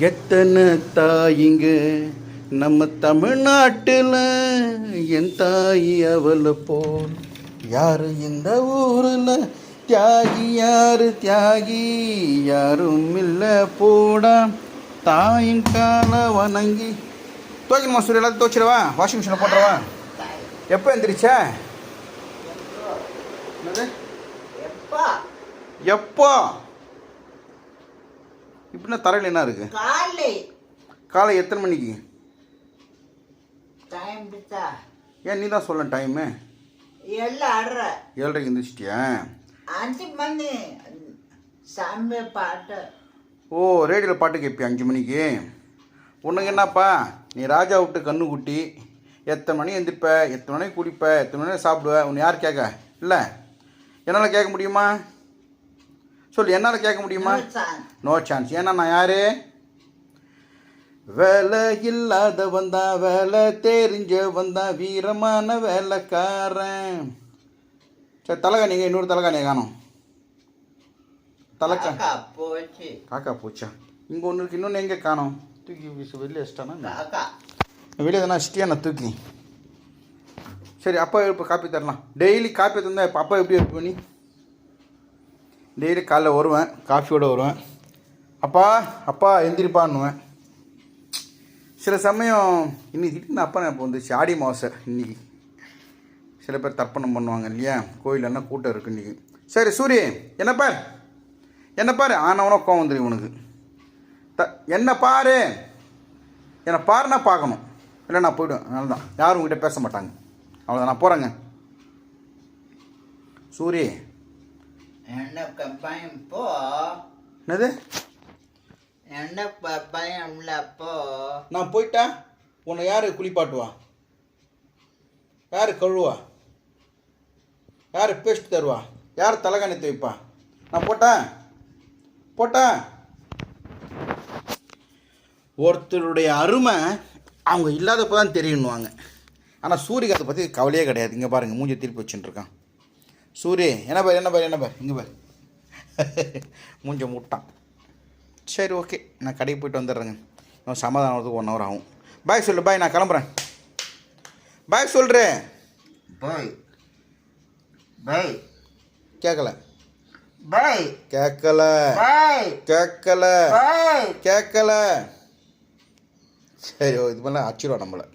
எத்தனை தாயிங்க நம்ம தமிழ்நாட்டில், என் தாய் அவளை போல் யாரு இந்த ஊரில், தியாகி யாரு தியாகி யாரும் இல்லை போடா, தாயின் கால வணங்கி. துவைக்கணுமா சூரிய எல்லாத்தையும் துவைச்சிடவா, வாஷிங் மிஷினில் போட்டுறவா? எப்போ எந்திரிச்சா? எப்போ இப்படின்னா தரையில் என்ன இருக்கு? காலை எத்தனை மணிக்கு? ஏன் நீ தான் சொல்ல டைமு. 7:30 எந்திரிச்சிட்டியா? 5 மணி சாமி பாட்டு. ஓ, ரேடியோவில் பாட்டு கேட்பியா 5 மணிக்கு? உனக்கு என்னப்பா, நீ ராஜா விட்டு கண்ணு குட்டி, எத்தனை மணி எந்திரிப்ப, எத்தனை மணிக்கு குடிப்ப, எத்தனை மணி சாப்பிடுவ, உன்னை யார் கேட்க? இல்லை, என்னால் கேட்க முடியுமா? சொல்லு, என்னால் கேட்க முடியுமா? No chance. ஏன்னா நான் யாரு? வேலை இல்லாத வந்தா, வேலை தெரிஞ்ச வந்தா, வீரமான வேலைக்காரன். சரி, தலைகாணிங்க, இன்னொரு தலைகாணியை காணும். காக்கா போச்சு. காக்கா போச்சா? இங்கே ஒன்று இருக்கு, இன்னொன்று எங்கே காணும்? தூக்கி வெளியே வச்சிட்டானா? காக்கா வெளியே தானே வச்சிட்டியா? நான் தூக்கி. சரி, அப்பா இப்போ காப்பி தரலாம். டெய்லி காப்பி தந்தா இப்போ அப்பா எப்படி இருப்ப நீ? டெய்லி காலைல வருவேன், காஃபியோடு வருவேன், அப்பா அப்பா எந்திரிப்பான்னுவேன். சில சமயம் இன்னைக்கு திடீர்னு அப்பா இப்போ வந்துச்சு, ஆடி மாதம் இன்றைக்கி சில பேர் தர்ப்பணம் பண்ணுவாங்க இல்லையா, கோயிலன்னா கூட்டம் இருக்குது இன்றைக்கி. சரி சூரிய, என்ன பார், என்ன பாரு, ஆனவனோ கோவம் வந்துடும் உனக்கு. என்ன பாரு, என்னை பாருன்னா பார்க்கணும், இல்லை நான் போய்டுவேன். அதனால தான் யாரும் உங்ககிட்ட பேச மாட்டாங்க. அவ்வளோதான், நான் போகிறேங்க. சூரிய எனக்கு பயம் போ. என்னது? எனக்கு பயம் இல்லை போ. நான் போயிட்டா உன்னை யார் குளிப்பாட்டுவா? யார் கழுவா? யார் பேஸ்ட் தருவா? யார் தலைகாணி துவைப்பா? நான் போட்டேன். ஒருத்தருடைய அருமை அவங்க இல்லாதப்போ தான் தெரியணுவாங்க. ஆனால் சூரியக்கு அதை பற்றி கவலையே கிடையாது. இங்கே பாருங்கள், மூஞ்சி திருப்பி வச்சுட்டு இருக்கான். சூரிய என்ன பார் இங்கே பார் மூஞ்ச மூட்டான். சரி, ஓகே, நான் கடைக்கு போய்ட்டு வந்துடுறேங்க. நான் சமாதானம் ஆகிறதுக்கு 1 hour ஆகும். பாய் சொல்லு. பாய், நான் கிளம்புறேன். பாய் சொல்கிறேன். பாய் பாய். கேட்கல? பாய் கேட்கல? பாய் கேட்கல? பாய் கேட்கல? சரி, இது மாதிரிலாம் அச்சிடும் நம்மளை.